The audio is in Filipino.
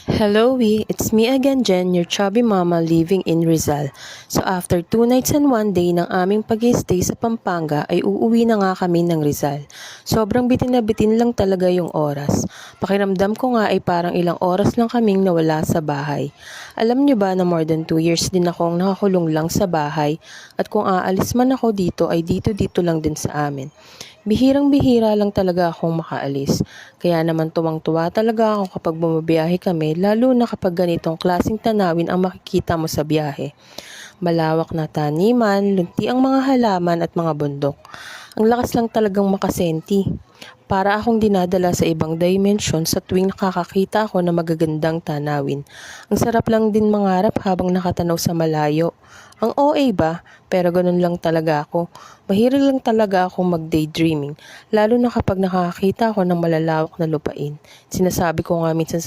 Hello, it's me again, Jen, your chubby mama living in Rizal. So after 2 nights and 1 day ng aming pag-stay sa Pampanga ay uuwi na nga kami ng Rizal. Sobrang bitin na bitin lang talaga yung oras. Pakiramdam ko nga ay parang ilang oras lang kaming nawala sa bahay. Alam nyo ba na more than 2 years din akong nakakulong lang sa bahay at kung aalis man ako dito ay dito lang din sa amin. Bihirang-bihira lang talaga akong makaalis. Kaya naman tuwang-tuwa talaga ako kapag bumabiyahe kami, lalo na kapag ganitong klaseng tanawin ang makikita mo sa biyahe. Malawak na taniman, lunti ang mga halaman at mga bundok. Ang lakas lang talagang makasenti. Para akong dinadala sa ibang dimension sa tuwing nakakakita ako ng magagandang tanawin. Ang sarap lang din mangarap habang nakatanaw sa malayo. Ang OA ba? Pero ganun lang talaga ako. Mahilig lang talaga akong mag-daydreaming, lalo na kapag nakakakita ako ng malalawak na lupain. Sinasabi ko nga minsan